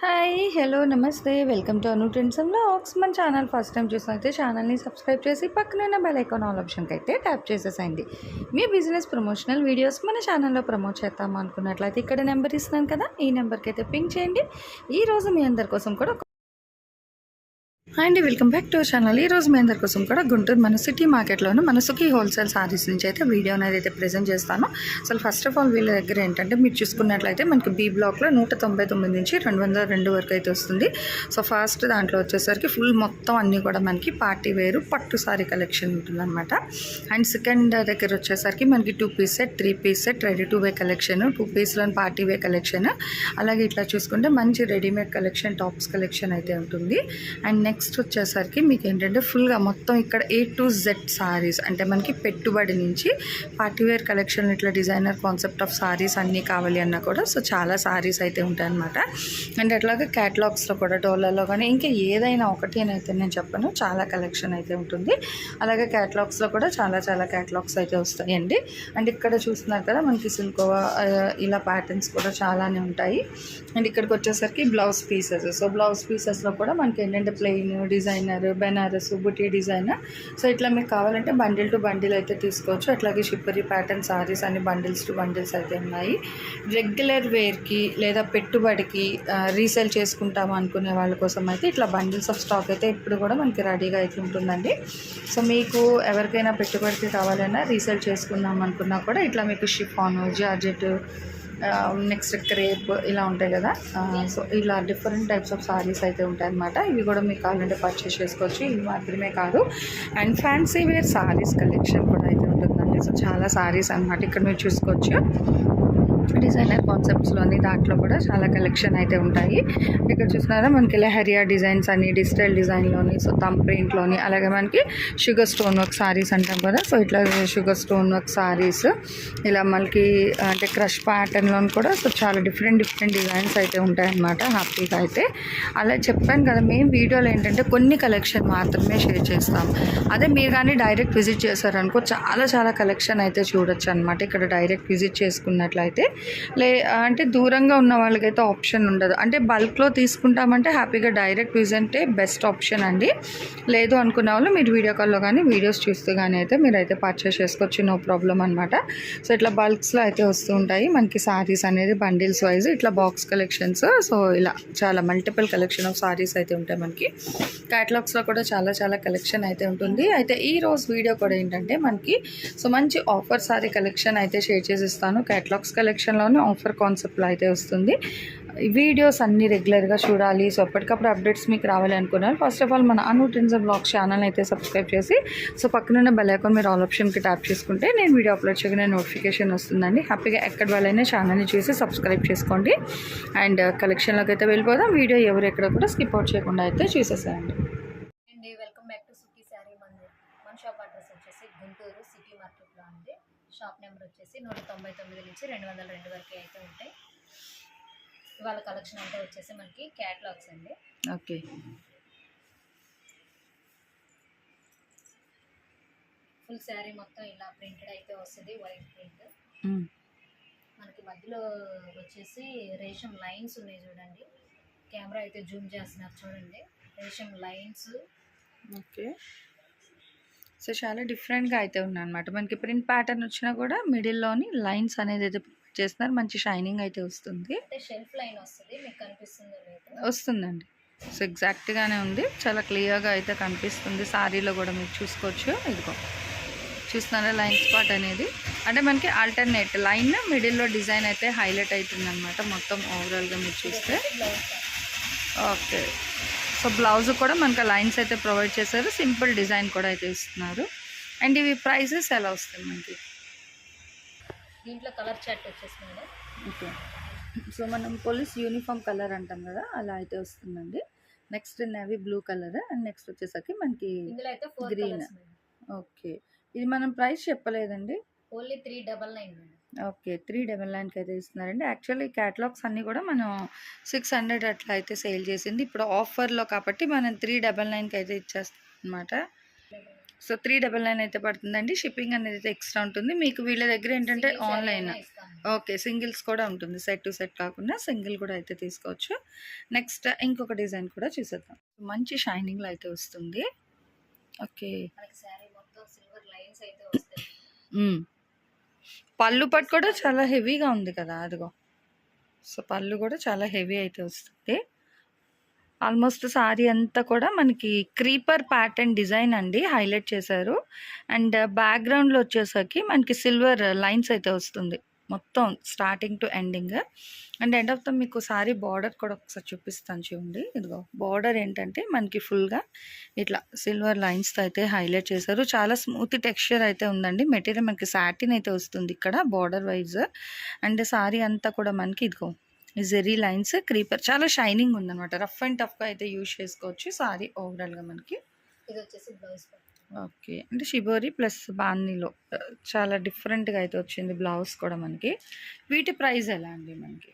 Hi hello నమస్తే welcome to Anu trends and vlogs. మన channel first time చూసినైతే ఛానల్ని subscribe చేసి పక్కన ఉన్న బెల్ ఐకాన్ ఆల్ ఆప్షన్కి అయితే ట్యాప్ చేసేసండి. మీ బిజినెస్ ప్రమోషనల్ వీడియోస్ మన ఛానల్లో ప్రమోట్ చేద్దాం అనుకున్నట్లయితే ఇక్కడ నెంబర్ ఇస్తున్నాను కదా, ఈ నెంబర్కి అయితే పింక్ చేయండి. ఈరోజు మీ అందరి కోసం కూడా and welcome back to our channel. ఈరోజు మీ అందరి కోసం కూడా గుంటూరు మన సిటీ మార్కెట్లోను మన సుఖీ హోల్సేల్ సారీస్ నుంచి అయితే వీడియో అనేది అయితే ప్రజెంట్ చేస్తాను. అసలు ఫస్ట్ ఆఫ్ ఆల్ వీళ్ళ దగ్గర ఏంటంటే మీరు చూసుకున్నట్లయితే మనకి బీ బ్లాక్లో 199 నుంచి 202 వరకు అయితే వస్తుంది. సో ఫస్ట్ దాంట్లో వచ్చేసరికి ఫుల్ మొత్తం అన్నీ కూడా మనకి పార్టీ వేరు పట్టు సారీ కలెక్షన్ ఉంటుందన్నమాట. అండ్ సెకండ్ దగ్గర వచ్చేసరికి మనకి 2 piece set, 3 piece set, ready to wear collection, 2 పీస్లోని పార్టీ వే కలెక్షన్, అలాగే ఇట్లా చూసుకుంటే మంచి రెడీమేడ్ కలెక్షన్, టాప్స్ కలెక్షన్ అయితే ఉంటుంది. అండ్ నెక్స్ట్ వచ్చేసరికి మీకు ఏంటంటే ఫుల్గా మొత్తం ఇక్కడ A to Z సారీస్, అంటే మనకి పెట్టుబడి నుంచి పార్టీవేర్ కలెక్షన్, ఇట్లా డిజైనర్ కాన్సెప్ట్ ఆఫ్ సారీస్ అన్నీ కావాలి అన్నా కూడా సో చాలా సారీస్ అయితే ఉంటాయన్నమాట. అండ్ అట్లాగే క్యాటలాగ్స్లో కూడా డోలాలో కానీ ఇంకా ఏదైనా ఒకటి అని అయితే నేను చెప్పను, చాలా కలెక్షన్ అయితే ఉంటుంది. అలాగే క్యాటలాగ్స్లో కూడా చాలా క్యాటలాగ్స్ అయితే వస్తాయండి. అండ్ ఇక్కడ చూస్తున్నారు కదా మనకి సిల్కోవా ఇలా ప్యాటర్న్స్ కూడా చాలానే ఉంటాయి. అండ్ ఇక్కడికి వచ్చేసరికి బ్లౌజ్ పీసెస్, సో బ్లౌజ్ పీసెస్లో కూడా మనకి ఏంటంటే ప్లెయిన్, డిజైనర్, బెనారస్, బుటీ డిజైనర్, సో ఇట్లా మీకు కావాలంటే బండిల్ టు బండిల్ అయితే తీసుకోవచ్చు. అట్లాగే షిప్పరీ ప్యాటర్న్ సారీస్ అన్ని బండిల్స్ టు బండిల్స్ అయితే ఉన్నాయి. రెగ్యులర్ వేర్కి లేదా పెట్టుబడికి రీసేల్ చేసుకుంటాము అనుకునే వాళ్ళ కోసం అయితే ఇట్లా బండిల్స్ ఆఫ్ స్టాక్ అయితే ఇప్పుడు కూడా మనకి రెడీగా అయితే ఉంటుందండి. సో మీకు ఎవరికైనా పెట్టుబడికి కావాలన్నా రీసేల్ చేసుకుందాం అనుకున్నా కూడా ఇట్లా మీకు షిఫాన్, జార్జెట్, నెక్స్ట్ క్రేప్ ఇలా ఉంటాయి కదా. సో ఇలా డిఫరెంట్ టైప్స్ ఆఫ్ సారీస్ అయితే ఉంటాయన్నమాట. ఇవి కూడా మీకు కావాలంటే పర్చేస్ చేసుకోవచ్చు. ఇవి మాత్రమే కాదు, and fancy wear saris collection కూడా అయితే ఉంటుందండి. సో చాలా సారీస్ అన్నమాట ఇక్కడ మీరు చూసుకోవచ్చు. డిజైనర్ కాన్సెప్ట్స్లోని దాంట్లో కూడా చాలా కలెక్షన్ అయితే ఉంటాయి. ఇక్కడ చూస్తున్నారా మనకి లెహరియా డిజైన్స్ అని, డిజిటల్ డిజైన్లోని, సో థంబ్ ప్రింట్లోని, అలాగే మనకి షుగర్ స్టోన్ వర్క్ సారీస్ అంటాం కదా, సో ఇట్లా షుగర్ స్టోన్ వర్క్ సారీస్, ఇలా మనకి అంటే క్రష్ ప్యాటర్న్లోని కూడా సో చాలా డిఫరెంట్ డిజైన్స్ అయితే ఉంటాయన్నమాట. హ్యాపీగా అయితే అలా చెప్పాను కదా, మేము వీడియోలో ఏంటంటే కొన్ని కలెక్షన్ మాత్రమే షేర్ చేస్తాం. అదే మీరు కానీ డైరెక్ట్ విజిట్ చేశారనుకో చాలా కలెక్షన్ అయితే చూడొచ్చు అనమాట. ఇక్కడ డైరెక్ట్ విజిట్ చేసుకున్నట్లయితే అంటే దూరంగా ఉన్న వాళ్ళకైతే ఆప్షన్ ఉండదు. అంటే బల్క్లో తీసుకుంటామంటే హ్యాపీగా డైరెక్ట్ విజిటే బెస్ట్ ఆప్షన్ అండి. లేదు అనుకున్న వాళ్ళు మీరు వీడియో కాల్లో కానీ వీడియోస్ చూస్తూ కానీ అయితే మీరైతే పర్చేస్ చేసుకోవచ్చు, నో ప్రాబ్లం అనమాట. సో ఇట్లా బల్క్స్లో అయితే వస్తూ ఉంటాయి మనకి సారీస్ అనేది బండిల్స్ వైజ్, ఇట్లా బాక్స్ కలెక్షన్స్, సో ఇలా చాలా మల్టిపుల్ కలెక్షన్ ఆఫ్ సారీస్ అయితే ఉంటాయి మనకి. క్యాటలాగ్స్లో కూడా చాలా కలెక్షన్ అయితే ఉంటుంది. అయితే ఈ రోజు వీడియో కూడా ఏంటంటే మనకి సో మంచి ఆఫర్ సారీ కలెక్షన్ అయితే షేర్ చేసి ఇస్తాను. క్యాటలాగ్స్ కలెక్షన్లోనే ఆఫర్ కాన్సెప్ట్లో అయితే వస్తుంది. వీడియోస్ అన్నీ రెగ్యులర్గా చూడాలి, సో ఎప్పటికప్పుడు అప్డేట్స్ మీకు రావాలి అనుకున్నారు. ఫస్ట్ ఆఫ్ ఆల్ మన అను ట్రెండ్స్ అండ్ వ్లాగ్స్ ఛానల్ అయితే సబ్స్క్రైబ్ చేసి సో పక్కనున్న బెల్ ఐకాన్ మీరు ఆల్ ఆప్షన్కి ట్యాప్ చేసుకుంటే నేను వీడియో అప్లోడ్ చేయగానే నోటిఫికేషన్ వస్తుందండి. హ్యాపీగా ఎక్కడ వాళ్ళైనా ఛానల్ని చూసి సబ్స్క్రైబ్ చేసుకోండి. అండ్ కలెక్షన్లోకి అయితే వెళ్ళిపోదాం. వీడియో ఎవరు ఎక్కడ కూడా స్కిప్ అవుట్ చేయకుండా అయితే చూసేసేయండి. వెల్కమ్ బ్యాక్ టు సుఖీ శారీ మందిర్. మన షాప్ అడ్రస్ వచ్చేసి గుంటూరు సిటీ మార్కెట్లో ఉంది. షాప్ నెంబర్ వచ్చేసి 199 నుంచి 202 వరకు అయితే ఉంటాయి. ఇవాళ కలెక్షన్ అంతా వచ్చేసి మనకి క్యాటలాగ్స్ అండి. ఓకే, ఫుల్ శారీ మొత్తం ఇలా ప్రింటెడ్ అయితే వస్తుంది, వైట్ ప్రింట్. మనకి మధ్యలో వచ్చేసి రేషం లైన్స్ ఉన్నాయి చూడండి. కెమెరా అయితే జూమ్ చేస్తున్నారు చూడండి, రేషం లైన్స్. ఓకే, సో చాలా డిఫరెంట్గా అయితే ఉన్నాయన్నమాట. మనకి ప్రింట్ ప్యాటర్న్ వచ్చినా కూడా మిడిల్లోని లైన్స్ అనేది అయితే చేస్తున్నారు, మంచి షైనింగ్ అయితే వస్తుంది. అంటే షెల్ఫ్ లైన్ వస్తుంది, మీకు కనిపిస్తుందో లేదో. వస్తుందండి, సో ఎగ్జాక్ట్గానే ఉంది, చాలా క్లియర్గా అయితే కనిపిస్తుంది. సారీలో కూడా మీరు చూసుకోవచ్చు. ఇదిగో చూస్తున్నారా లైన్ స్పాట్ అనేది, అంటే మనకి ఆల్టర్నేట్ లైన్ మిడిల్లో డిజైన్ అయితే హైలైట్ అవుతుంది అనమాట మొత్తం ఓవరాల్గా మీరు చూస్తే. ఓకే, సో బ్లౌజ్ కూడా మనకు లైన్స్ అయితే ప్రొవైడ్ చేశారు, సింపుల్ డిజైన్ కూడా అయితే ఇస్తున్నారు. అండ్ ఇవి ప్రైసెస్ ఎలా వస్తాయి మనకి? దీంట్లో కలర్ చార్ట్ వచ్చేసింది. ఓకే, సో మనం పోలీస్ యూనిఫామ్ కలర్ అంటాం కదా, అలా అయితే వస్తుందండి. Next navy blue colour, and next వచ్చేసరికి మనకి గ్రీన్. ఓకే, ఇది మనం ప్రైస్ చెప్పలేదండి, ఓన్లీ 399. ఓకే, 399కి అయితే ఇస్తున్నారండి. యాక్చువల్లీ క్యాటలాగ్స్ అన్నీ కూడా మనం 600 అట్లా అయితే సేల్ చేసింది. ఇప్పుడు ఆఫర్లో కాబట్టి మనం 399కి అయితే ఇచ్చేస్తాం అనమాట. సో 399 అయితే పడుతుందండి. షిప్పింగ్ అనేది అయితే ఎక్స్ట్రా ఉంటుంది. మీకు వీళ్ళ దగ్గర ఏంటంటే సింగిల్ శారీ ఆన్లైన్ అయినా ఇస్తాను. ఓకే. సింగిల్స్ కూడా ఉంటుంది. సెట్ టు సెట్ కాకుండా సింగిల్ కూడా అయితే తీసుకోవచ్చు. నెక్స్ట్ ఇంకొక డిజైన్ కూడా చూసేద్దాం. మంచి షైనింగ్‌లో అయితే వస్తుంది. ఓకే. మనకి శారీ మొత్తం సిల్వర్ లైన్స్ అయితే వస్తాయి. పళ్ళు పట్టు కూడా చాలా హెవీగా ఉంది కదా! అదిగో. సో పళ్ళు కూడా చాలా హెవీ అయితే వస్తుంది. ఆల్మోస్ట్ సారీ అంతా కూడా మనకి క్రీపర్ ప్యాటర్న్ డిజైన్ అండి హైలైట్ చేశారు. అండ్ బ్యాక్గ్రౌండ్లో వచ్చేసరికి మనకి సిల్వర్ లైన్స్ అయితే వస్తుంది మొత్తం starting to ending. And end of the మీకు సారీ బార్డర్ కూడా ఒకసారి చూపిస్తాను చూడండి. ఇదిగో బార్డర్ ఏంటంటే మనకి ఫుల్గా ఇట్లా సిల్వర్ లైన్స్తో అయితే హైలైట్ చేశారు. చాలా స్మూత్ టెక్స్చర్ అయితే ఉందండి. మెటీరియల్ మనకి సాటిన్ అయితే వస్తుంది ఇక్కడ బార్డర్ వైజ్. అండ్ సారీ అంతా కూడా మనకి ఇదిగో ఈ జెరీ లైన్స్ క్రీపర్ చాలా షైనింగ్ ఉందన్నమాట. రఫ్ అండ్ టఫ్గా అయితే యూజ్ చేసుకోవచ్చు సారీ ఓవరాల్గా మనకి. ఇది వచ్చేసి బ్లౌజ్ పార్ట్. ఓకే. అంటే షిబోరి ప్లస్ బాందీలో చాలా డిఫరెంట్గా అయితే వచ్చింది బ్లౌజ్ కూడా మనకి. వీటి ప్రైస్ ఎలా అండి మనకి?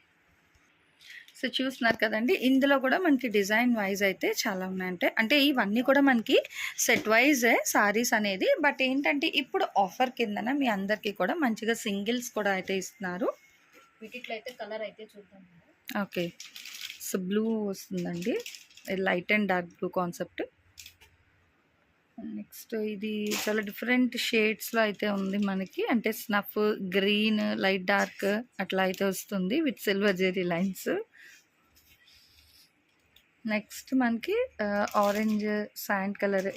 సో చూస్తున్నారు కదండి, ఇందులో కూడా మనకి డిజైన్ వైజ్ అయితే చాలా ఉన్నాయంటే అంటే ఇవన్నీ కూడా మనకి సెట్ వైజే సారీస్ అనేది. బట్ ఏంటంటే ఇప్పుడు ఆఫర్ కిందన మీ అందరికీ కూడా మంచిగా సింగిల్స్ కూడా అయితే ఇస్తున్నారు. వీటిలో అయితే కలర్ అయితే చూద్దాం. ఓకే. సో బ్లూ వస్తుందండి, light and dark blue concept. Next ఇది చాలా డిఫరెంట్ షేడ్స్లో అయితే ఉంది మనకి. అంటే స్నఫ్, గ్రీన్, లైట్ డార్క్ అట్లా అయితే వస్తుంది with silver zari lines. Next మనకి ఆరెంజ్ శాండ్ కలర్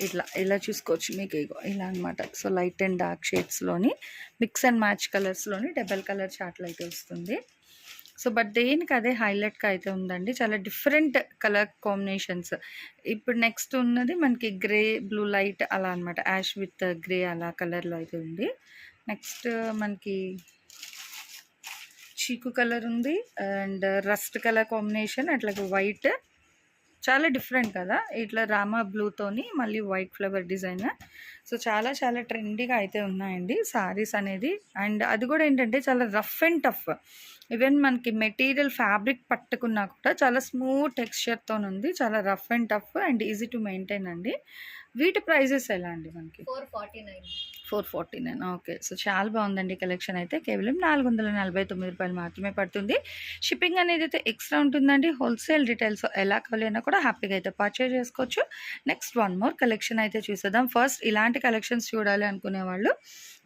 ఇలా చూసుకోవచ్చు మీకు. ఇగో ఇలా అనమాట. సో లైట్ అండ్ డార్క్ షేడ్స్లోని మిక్స్ అండ్ మ్యాచ్ కలర్స్లోని డబల్ కలర్ చార్ట్లు అయితే వస్తుంది. సో బట్ దేనికి అదే హైలైట్గా అయితే ఉందండి. చాలా డిఫరెంట్ కలర్ కాంబినేషన్స్. ఇప్పుడు నెక్స్ట్ ఉన్నది మనకి గ్రే, బ్లూ లైట్ అలా అనమాట. యాష్ విత్ గ్రే అలా కలర్లో అయితే ఉంది. నెక్స్ట్ మనకి చీకు కలర్ ఉంది అండ్ రస్ట్ కలర్ కాంబినేషన్, అట్లాగే వైట్. చాలా డిఫరెంట్ కదా, ఇట్లా రామా బ్లూతోని మళ్ళీ వైట్ ఫ్లవర్ డిజైన్. సో చాలా చాలా ట్రెండీగా అయితే ఉన్నాయండి సారీస్ అనేది. అండ్ అది కూడా ఏంటంటే చాలా రఫ్ అండ్ టఫ్. ఈవెన్ మనకి మెటీరియల్ ఫ్యాబ్రిక్ పట్టుకున్నా కూడా చాలా స్మూత్ టెక్స్చర్తో ఉంది. చాలా rough and tough and easy to maintain అండి. వీటి ప్రైజెస్ ఎలా అండి మనకి? 449. ఓకే. సో చాలా బాగుందండి కలెక్షన్ అయితే. కేవలం 449 రూపాయలు మాత్రమే పడుతుంది. షిప్పింగ్ అనేది అయితే ఎక్స్ట్రా ఉంటుందండి. హోల్సేల్ రిటైల్స్ ఎలా కావాలన్నా కూడా హ్యాపీగా అయితే పర్చేజ్ చేసుకోవచ్చు. నెక్స్ట్ వన్ మోర్ కలెక్షన్ అయితే చూసేద్దాం. ఫస్ట్ ఇలాంటి కలెక్షన్స్ చూడాలి అనుకునే వాళ్ళు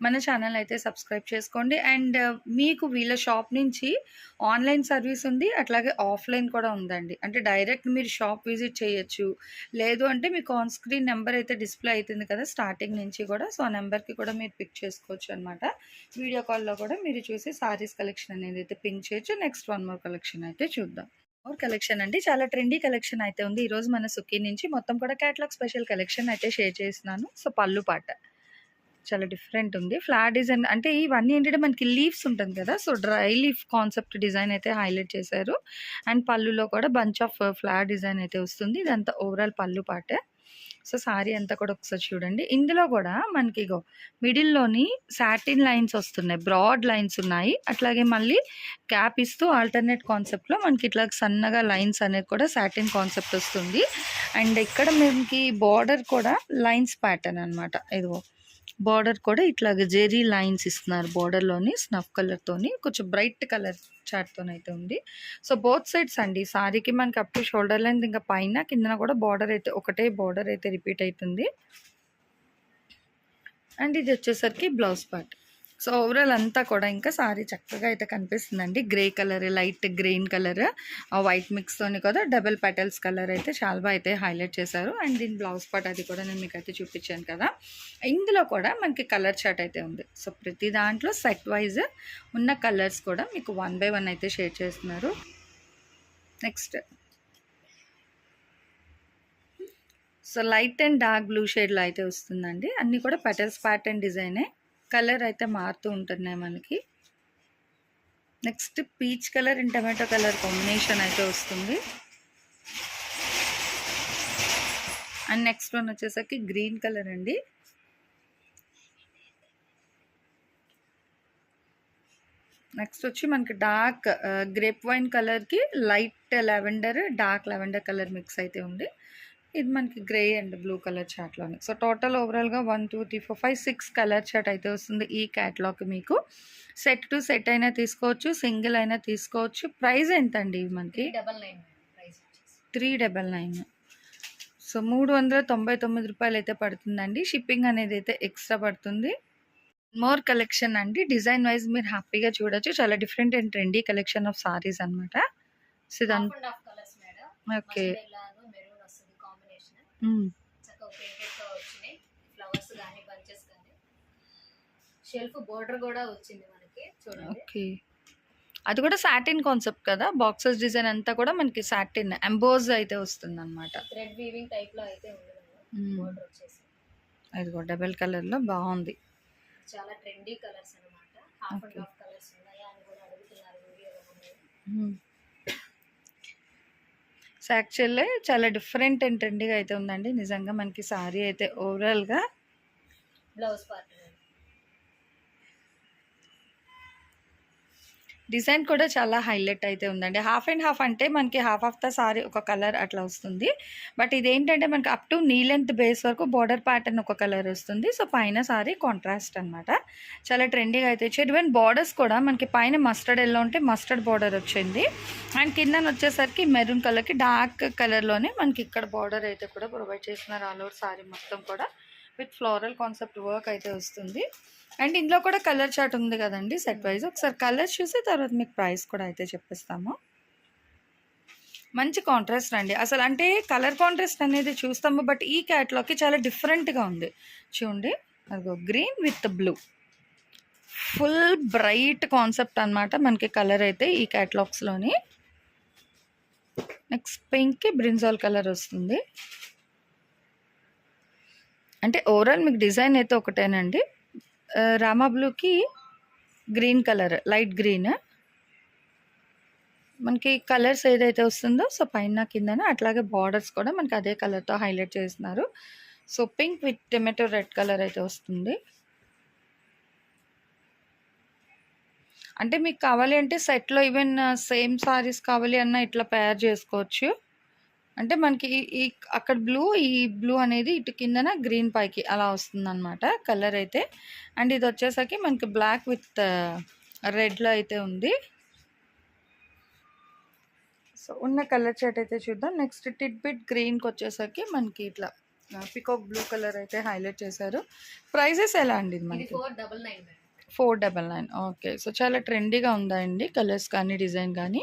మన ఛానల్ అయితే సబ్స్క్రైబ్ చేసుకోండి. అండ్ మీకు వీళ్ళ షాప్ నుంచి ఆన్లైన్ సర్వీస్ ఉంది, అట్లాగే ఆఫ్లైన్ కూడా ఉందండి. అంటే డైరెక్ట్ మీరు షాప్ విజిట్ చేయొచ్చు. లేదు అంటే మీకు ఆన్ స్క్రీన్ నెంబర్ అయితే డిస్ప్లే అవుతుంది కదా స్టార్టింగ్ నుంచి కూడా. సో ఆ నెంబర్కి కూడా మీరు పిక్ చేసుకోవచ్చు అనమాట. వీడియో కాల్లో కూడా మీరు చూసి సారీస్ కలెక్షన్ అనేది అయితే పింక్ చేయొచ్చు. నెక్స్ట్ వన్ మోర్ కలెక్షన్ అయితే చూద్దాం. మోర్ కలెక్షన్ అండి, చాలా ట్రెండీ కలెక్షన్ అయితే ఉంది. ఈరోజు మన సుఖీ నుంచి మొత్తం కూడా క్యాటలాగ్ స్పెషల్ కలెక్షన్ అయితే షేర్ చేస్తున్నాను. సో పళ్ళు పాట చాలా డిఫరెంట్ ఉంది. ఫ్లాట్ డిజైన్ అంటే ఇవన్నీ ఏంటంటే మనకి లీవ్స్ ఉంటుంది కదా, so dry leaf concept design అయితే హైలైట్ చేశారు. అండ్ పళ్ళులో కూడా బంచ్ ఆఫ్ ఫ్లాట్ డిజైన్ అయితే వస్తుంది. ఇదంతా ఓవరాల్ పళ్ళు పాటే. సో సారీ అంతా కూడా ఒకసారి చూడండి. ఇందులో కూడా మనకి ఇగో మిడిల్లోని సాటిన్ లైన్స్ వస్తున్నాయి, బ్రాడ్ లైన్స్ ఉన్నాయి. అట్లాగే మళ్ళీ క్యాప్ ఇస్తూ ఆల్టర్నేట్ కాన్సెప్ట్లో మనకి ఇట్లా సన్నగా లైన్స్ అనేది కూడా సాటిన్ కాన్సెప్ట్ వస్తుంది. అండ్ ఇక్కడ మనకి బార్డర్ కూడా లైన్స్ ప్యాటర్న్ అనమాట. ఇదిగో బార్డర్ కూడా ఇట్లాగ జెరీ లైన్స్ ఇస్తున్నారు. బార్డర్లోని స్నఫ్ కలర్తోని కొంచెం బ్రైట్ కలర్ చాట్తో అయితే ఉంది. సో బోత్ సైడ్స్ అండి సారీకి మనకి అప్ టు షోల్డర్ లెంత్, ఇంకా పైన కిందన కూడా బార్డర్ అయితే ఒకటే బార్డర్ అయితే రిపీట్ అవుతుంది. అండ్ ఇది వచ్చేసరికి బ్లౌజ్ పార్ట్. సో ఓవరాల్ అంతా కూడా ఇంకా సారీ చక్కగా అయితే కనిపిస్తుందండి. Grey colour, light green colour, white మిక్స్తోని కదా డబుల్ పెటల్స్ కలర్ అయితే చాలా బాగా అయితే హైలైట్ చేశారు. అండ్ దీని బ్లౌజ్ పార్ట్ అది కూడా నేను మీకు అయితే చూపించాను కదా. ఇందులో కూడా మనకి కలర్ చార్ట్ అయితే ఉంది. సో ప్రతి దాంట్లో సెట్ వైజ్ ఉన్న కలర్స్ కూడా మీకు 1 by 1 అయితే షేర్ చేస్తున్నారు. Next so light and dark blue షేడ్లో అయితే వస్తుందండి. అన్నీ కూడా పెటల్స్ ప్యాటర్న్ డిజైనే. కలర్ అయితే మారుతూ ఉంటున్నాయి మనకి. Next peach colour and tomato colour combination అయితే వస్తుంది. అండ్ నెక్స్ట్ వన్ వచ్చేసరికి గ్రీన్ కలర్ అండి. నెక్స్ట్ వచ్చి మనకి డార్క్ గ్రేప్ వైన్ కలర్కి light lavender, dark lavender colour mix అయితే ఉంది. ఇది మనకి గ్రే అండ్ బ్లూ కలర్ చార్ట్లోనే. సో టోటల్ ఓవరాల్గా 1 2 3 4 5 6 కలర్ చార్ట్ అయితే వస్తుంది ఈ క్యాట్లాగ్. మీకు సెట్ టు సెట్ అయినా తీసుకోవచ్చు, సింగిల్ అయినా తీసుకోవచ్చు. ప్రైస్ ఎంత అండి ఇవి మనకి? 399. సో 399 రూపాయలు అయితే పడుతుందండి. షిప్పింగ్ అనేది అయితే ఎక్స్ట్రా పడుతుంది. మోర్ కలెక్షన్ అండి. డిజైన్ వైజ్ మీరు హ్యాపీగా చూడొచ్చు. చాలా different and trendy collection of saris అనమాట. సో ఇదంతా ఓకే. షెల్ఫ్ బోర్డర్ కూడా వచ్చింది మనకి చూడండి. ఓకే, అది కూడా సాటిన్ కాన్సెప్ట్ కదా. బాక్సెస్ డిజైన్ అంతా కూడా మనకి సాటిన్ ఎంబోజ్ అయితే వస్తుంది అనమాట. థ్రెడ్ వీవింగ్ టైప్ లో అయితే ఉంది బోర్డర్ వచ్చేసి. అది కూడా డబల్ కలర్ లో బాగుంది. చాలా ట్రెండీ కలర్స్ అన్నమాట. హాఫ్ అండ్ హాఫ్ కలర్స్ ఉన్నాయా అని కూడా అడుగుతున్నారు వీడియోలో. సో యాక్చువల్లీ చాలా డిఫరెంట్ అండ్ ట్రెండీగా అయితే ఉందండి నిజంగా. మనకి సారీ అయితే ఓవరాల్గా బ్లౌజ్ పార్ట్ డిజైన్ కూడా చాలా హైలైట్ అయితే ఉందండి. హాఫ్ అండ్ హాఫ్ అంటే మనకి హాఫ్ ఆఫ్ ద సారీ ఒక కలర్ అట్లా వస్తుంది. బట్ ఇదేంటంటే మనకి up to knee length base వరకు బార్డర్ ప్యాటర్న్ ఒక కలర్ వస్తుంది. సో పైన సారీ కాంట్రాస్ట్ అనమాట. చాలా ట్రెండీగా అయితే వచ్చాయి. ఈవెన్ బార్డర్స్ కూడా మనకి పైన మస్టర్డ్ ఎల్లో ఉంటే మస్టర్డ్ బార్డర్ వచ్చింది. అండ్ కింద వచ్చేసరికి మెరూన్ కలర్కి డార్క్ కలర్లోనే మనకి ఇక్కడ బార్డర్ అయితే కూడా ప్రొవైడ్ చేస్తున్నారు. ఆల్ ఓవర్ సారీ మొత్తం కూడా విత్ ఫ్లోరల్ కాన్సెప్ట్ వర్క్ అయితే వస్తుంది. అండ్ ఇందులో కూడా కలర్ చార్ట్ ఉంది కదండి సెట్ వైజ్. ఒకసారి కలర్స్ చూసి తర్వాత మీకు ప్రైస్ కూడా అయితే చెప్పిస్తాము. మంచి కాంట్రాస్ట్ అండి అసలు. అంటే కలర్ కాంట్రాస్ట్ అనేది చూస్తాము, బట్ ఈ క్యాట్లాగ్కి చాలా డిఫరెంట్గా ఉంది చూడండి. అదిగో green with blue, full bright concept అనమాట మనకి కలర్ అయితే ఈ క్యాట్లాగ్స్లోని. నెక్స్ట్ పింక్కి బ్రింజాల్ కలర్ వస్తుంది. అంటే ఓవరాల్ మీకు డిజైన్ అయితే ఒకటేనండి. రామా బ్లూకి గ్రీన్ కలర్, లైట్ గ్రీన్ మనకి కలర్స్ ఏదైతే వస్తుందో సో పైన కిందన అట్లాగే బార్డర్స్ కూడా మనకి అదే కలర్తో హైలైట్ చేస్తున్నారు. So pink with tomato red colour అయితే వస్తుంది. అంటే మీకు కావాలి అంటే సెట్లో ఈవెన్ సేమ్ సారీస్ కావాలి అన్న ఇట్లా పేర్ చేసుకోవచ్చు. అంటే మనకి ఈ అక్కడ బ్లూ, ఈ బ్లూ అనేది ఇటు కిందన గ్రీన్ పైకి అలా వస్తుంది అనమాట కలర్ అయితే. అండ్ ఇది వచ్చేసరికి మనకి బ్లాక్ విత్ రెడ్లో అయితే ఉంది. సో ఉన్న కలర్ చార్ట్ అయితే చూద్దాం. నెక్స్ట్ టిట్ బిట్ గ్రీన్కి వచ్చేసరికి మనకి ఇట్లా పికాక్ బ్లూ కలర్ అయితే హైలైట్ చేశారు. ప్రైజెస్ ఎలా అండి ఇది మనకి? 499. ఓకే, సో చాలా ట్రెండీగా ఉందండి కలర్స్ కానీ డిజైన్ కానీ.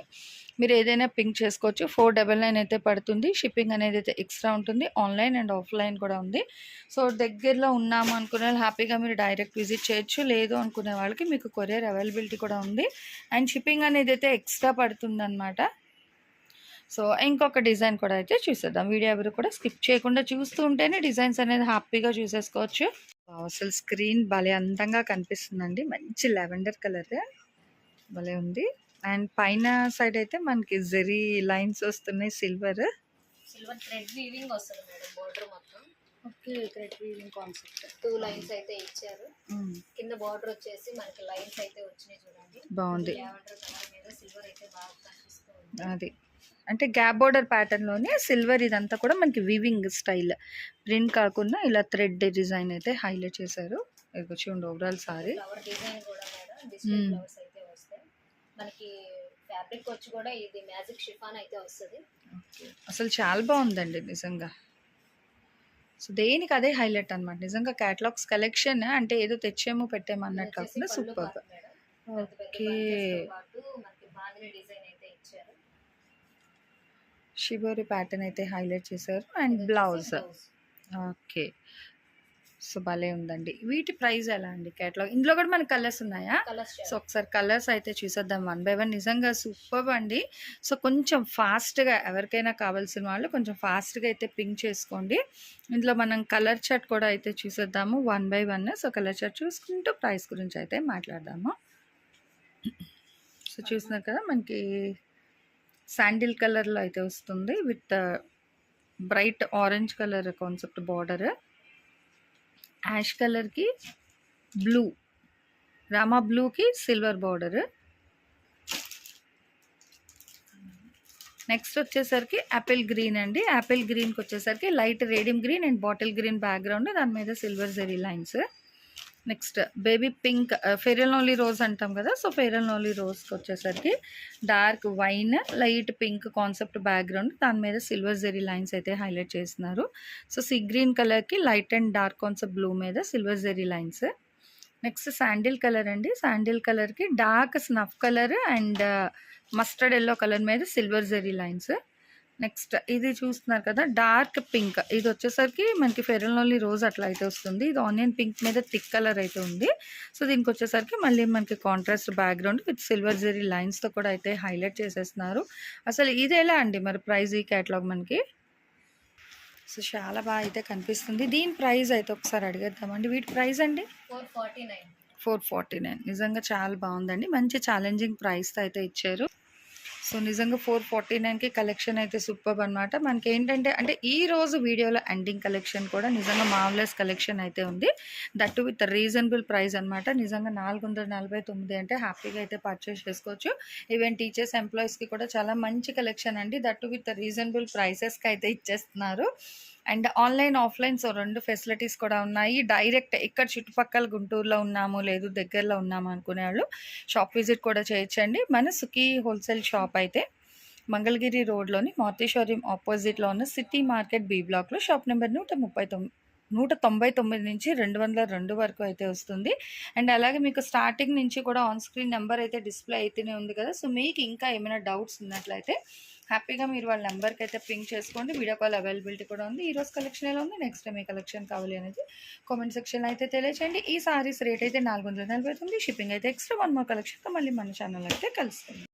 మీరు ఏదైనా పింక్ చేసుకోవచ్చు. 499 అయితే పడుతుంది. షిప్పింగ్ అనేది అయితే ఎక్స్ట్రా ఉంటుంది. ఆన్లైన్ అండ్ ఆఫ్లైన్ కూడా ఉంది. సో దగ్గరలో ఉన్నాము అనుకునే వాళ్ళు హ్యాపీగా మీరు డైరెక్ట్ విజిట్ చేయొచ్చు. లేదు అనుకునే వాళ్ళకి మీకు కొరియర్ అవైలబిలిటీ కూడా ఉంది. అండ్ షిప్పింగ్ అనేది అయితే ఎక్స్ట్రా పడుతుంది అనమాట. సో ఇంకొక డిజైన్ కూడా అయితే చూసేద్దాం. వీడియో ఎవరు కూడా స్కిప్ చేయకుండా చూస్తూ ఉంటేనే డిజైన్స్ అనేది హ్యాపీగా చూసేసుకోవచ్చు. అసలు స్క్రీన్ భలే అందంగా కనిపిస్తుందండి. మంచి లెవెండర్ కలర్ భలే ఉంది. అండ్ పైన సైడ్ అయితే మనకి జెరీ లైన్స్ వస్తున్నాయి. సిల్వర్ థ్రెడ్ వీవింగ్ వస్తుంది మేడం బోర్డర్ మొత్తం. Okay, thread weaving concept. 2 lines అయితే ఇచ్చారు. కింద బార్డర్ వచ్చేసి మనకి లైన్స్ అయితే వచ్చినాయి చూడండి. బాగుంది. లావెండర్ కలర్ మీద సిల్వర్ అయితే బాగా కనిపిస్తుంది. అది అంటే గ్యాప్ బోర్డర్ ప్యాటర్న్లోనే సిల్వర్ ఇదంతా కూడా మనకి వీవింగ్ స్టైల్, ప్రింట్ కాకుండా ఇలా థ్రెడ్ డిజైన్ అయితే హైలైట్ చేశారు. ఇది చూడండి ఓవరాల్ సారీ ఫ్లవర్ డిజైన్ కూడా మేడం డిజిటల్ ఫ్లవర్స్ అయితే వస్తాయి మనకి. ఫ్యాబ్రిక్ వచ్చి కూడా ఇది మ్యాజిక్ షిఫాన్ అయితే వస్తుంది. అసలు చాలా బాగుందండి నిజంగా. సో దేనికి అదే హైలైట్ అనమాట నిజంగా. క్యాటలాగ్స్ కలెక్షన్ అంటే ఏదో తెచ్చేమో పెట్టేమో అన్నట్టు కాకుండా సూపర్. ఓకే, షిబోరి ప్యాటర్న్ అయితే హైలైట్ చేశారు. And blouse okay. సో భలే ఉందండి. వీటి ప్రైస్ ఎలా అండి క్యాటలాగ్? ఇందులో కూడా మనకి కలర్స్ ఉన్నాయా? సో ఒకసారి కలర్స్ అయితే చూసేద్దాం 1 by 1. నిజంగా సూపర్ అండి. సో కొంచెం ఫాస్ట్గా ఎవరికైనా కావాల్సిన వాళ్ళు కొంచెం ఫాస్ట్గా అయితే పింక్ చేసుకోండి. ఇందులో మనం కలర్ చార్ట్ కూడా అయితే చూసేద్దాము 1 by 1. సో కలర్ చార్ట్ చూసుకుంటూ ప్రైస్ గురించి అయితే మాట్లాడదాము. సో చూస్తున్నారు కదా మనకి శాండిల్ కలర్లో అయితే వస్తుంది with bright orange colour concept border. Ash కలర్కి బ్లూ, రామా బ్లూకి సిల్వర్ బార్డర్. నెక్స్ట్ వచ్చేసరికి యాపిల్ గ్రీన్ అండి. యాపిల్ గ్రీన్కి వచ్చేసరికి light radium green and bottle green background, దాని మీద silver zari lines. Next baby pink, fair and lovely rose అంటాం కదా, సో ఫెయిర్ అండ్ లవ్లీ రోజ్కి వచ్చేసరికి dark wine light pink concept background, దాని మీద సిల్వర్ జెరీ లైన్స్ అయితే హైలైట్ చేస్తున్నారు. సో సీ గ్రీన్ కలర్కి light and dark concept blue మీద silver zari lines. Next sandal colour అండి. శాండిల్ కలర్కి dark snuff colour and mustard yellow colour మీద సిల్వర్ జెరీ లైన్స్. నెక్స్ట్ ఇది చూస్తున్నారు కదా డార్క్ పింక్, ఇది వచ్చేసరికి మనకి ఫెయిర్ అండ్ లవ్లీ రోజ్ అట్లా అయితే వస్తుంది. ఇది ఆనియన్ పింక్ మీద థిక్ కలర్ అయితే ఉంది. సో దీనికి వచ్చేసరికి మళ్ళీ మనకి contrast background with silver zari లైన్స్తో కూడా అయితే హైలైట్ చేసేస్తున్నారు. అసలు ఇది ఎలా అండి మరి ప్రైస్ ఈ క్యాటలాగ్ మనకి? సో చాలా బాగా అయితే కనిపిస్తుంది. దీని ప్రైస్ అయితే ఒకసారి అడిగేద్దామండి. వీటి ప్రైస్ అండి 449. 449. నిజంగా చాలా బాగుందండి. మంచి ఛాలెంజింగ్ ప్రైస్తో అయితే ఇచ్చారు. సో నిజంగా 449కి కలెక్షన్ అయితే సూపర్ అనమాట. మనకి ఏంటంటే అంటే ఈ రోజు వీడియోలో ఎండింగ్ కలెక్షన్ కూడా నిజంగా మామ్లెస్ కలెక్షన్ అయితే ఉంది. దట్ విత్ రీజనబుల్ ప్రైస్ అనమాట. నిజంగా 449 అంటే హ్యాపీగా అయితే పర్చేస్ చేసుకోవచ్చు. ఈవెన్ టీచర్స్ ఎంప్లాయీస్కి కూడా చాలా మంచి కలెక్షన్ అండి. దట్ విత్ రీజనబుల్ ప్రైసెస్కి అయితే ఇచ్చేస్తున్నారు. And online offline so 2 facilities కూడా ఉన్నాయి. డైరెక్ట్ ఇక్కడ చుట్టుపక్కల గుంటూరులో ఉన్నాము లేదు దగ్గరలో ఉన్నాము అనుకునే వాళ్ళు షాప్ విజిట్ కూడా చేయొచ్చండి. మన సుఖీ హోల్సేల్ షాప్ అయితే మంగళగిరి రోడ్లోని మాతేశ్వరం ఆపోజిట్లో ఉన్న సిటీ మార్కెట్ బి బ్లాక్లో షాప్ నెంబర్ 199 నుంచి 202 వరకు అయితే వస్తుంది. అండ్ అలాగే మీకు స్టార్టింగ్ నుంచి కూడా ఆన్ స్క్రీన్ నెంబర్ అయితే డిస్ప్లే అయితేనే ఉంది కదా. సో మీకు ఇంకా ఏమైనా డౌట్స్ ఉన్నట్లయితే హ్యాపీగా మీరు వాళ్ళ నెంబర్కి అయితే పింక్ చేసుకోండి. వీడియో కాల్ అవైలబిలిటీ కూడా ఉంది. ఈరోజు కలెక్షన్ ఎలా ఉంది, నెక్స్ట్ టైం ఏ కలెక్షన్ కావాలి అనేది కామెంట్ సెక్షన్లో అయితే తెలియచేయండి. ఈ సారీస్ రేట్ అయితే 449, షిప్పింగ్ అయితే ఎక్స్ట్రా. 1 మోర్ కలెక్షన్తో మళ్ళీ మన ఛానల్ అయితే కలుస్తుంది.